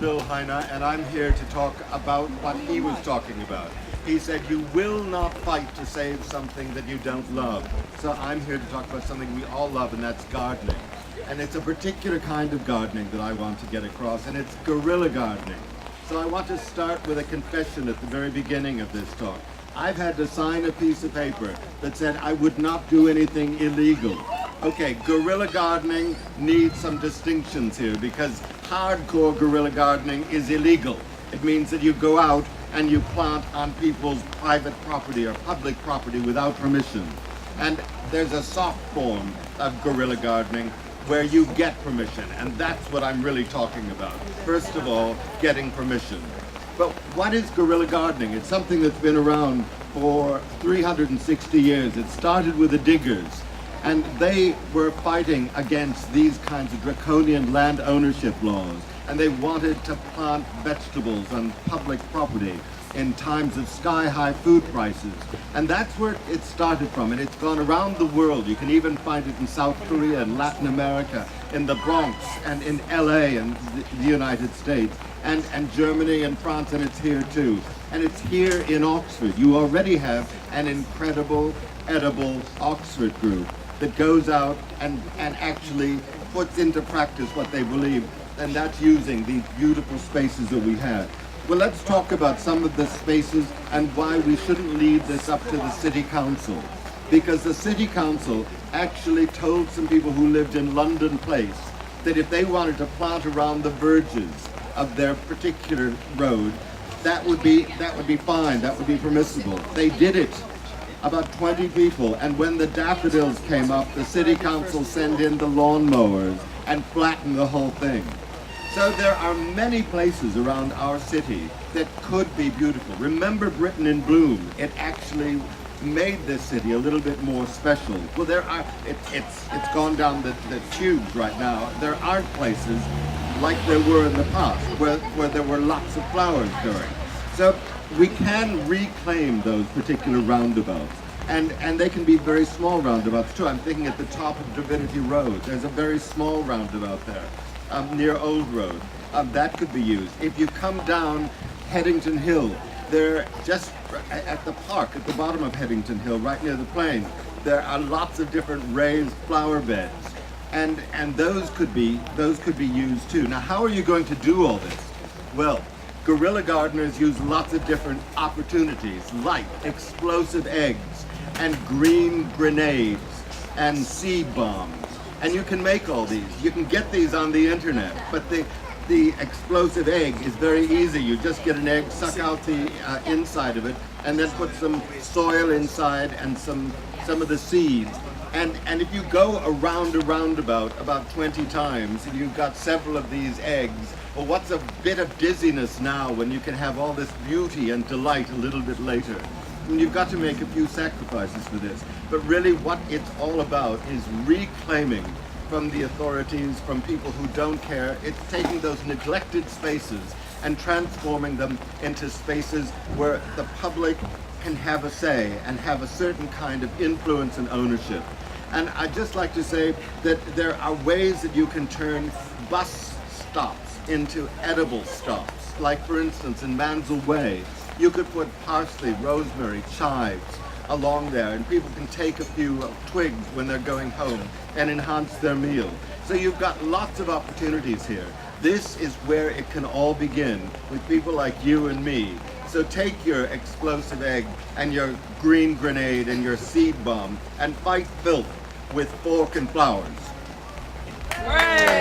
Bill Heine, and I'm here to talk about what he was talking about. He said, you will not fight to save something that you don't love. So I'm here to talk about something we all love, and that's gardening. And it's a particular kind of gardening that I want to get across, and it's guerrilla gardening. So I want to start with a confession at the very beginning of this talk. I've had to sign a piece of paper that said I would not do anything illegal. Okay, guerrilla gardening needs some distinctions here because hardcore guerrilla gardening is illegal. It means that you go out and you plant on people's private property or public property without permission. And there's a soft form of guerrilla gardening where you get permission, and that's what I'm really talking about. First of all, getting permission. But what is guerrilla gardening? It's something that's been around for 360 years. It started with the diggers, and they were fighting against these kinds of draconian land ownership laws, and they wanted to plant vegetables on public property in times of sky-high food prices. And that's where it started from, and it's gone around the world. You can even find it in South Korea and Latin America, in the Bronx and in LA and the United States, and Germany and France, and it's here too. And it's here in Oxford. You already have an incredible edible Oxford group that goes out and actually puts into practice what they believe, and that's using these beautiful spaces that we have. Well, let's talk about some of the spaces and why we shouldn't leave this up to the city council. Because the city council actually told some people who lived in London Place that if they wanted to plant around the verges of their particular road, that would be fine, that would be permissible. They did it. About 20 people, and when the daffodils came up, the city council sent in the lawnmowers and flattened the whole thing. So there are many places around our city that could be beautiful. Remember Britain in Bloom. It actually made this city a little bit more special. Well, it's gone down the tubes right now. There aren't places like there were in the past where there were lots of flowers growing. So we can reclaim those particular roundabouts. And they can be very small roundabouts too. I'm thinking at the top of Divinity Road. There's a very small roundabout there. Near Old Road. That could be used. If you come down Headington Hill, there just at the park, at the bottom of Headington Hill, right near the plane, there are lots of different raised flower beds. And those could be used too. Now, how are you going to do all this? Well, guerrilla gardeners use lots of different opportunities, like explosive eggs and green grenades and seed bombs. And you can make all these. You can get these on the internet, but the explosive egg is very easy. You just get an egg, suck out the inside of it, and then put some soil inside and some of the seeds. And if you go around a roundabout about 20 times, and you've got several of these eggs, well, what's a bit of dizziness now when you can have all this beauty and delight a little bit later? And you've got to make a few sacrifices for this. But really what it's all about is reclaiming from the authorities, from people who don't care. It's taking those neglected spaces and transforming them into spaces where the public can have a say and have a certain kind of influence and ownership. And I'd just like to say that there are ways that you can turn bus stops into edible stops. Like for instance in Mansell Way, you could put parsley, rosemary, chives along there, and people can take a few twigs when they're going home and enhance their meal. So you've got lots of opportunities here. This is where it can all begin, with people like you and me. So take your explosive egg and your green grenade and your seed bomb and fight filth with fork and flowers. Hooray!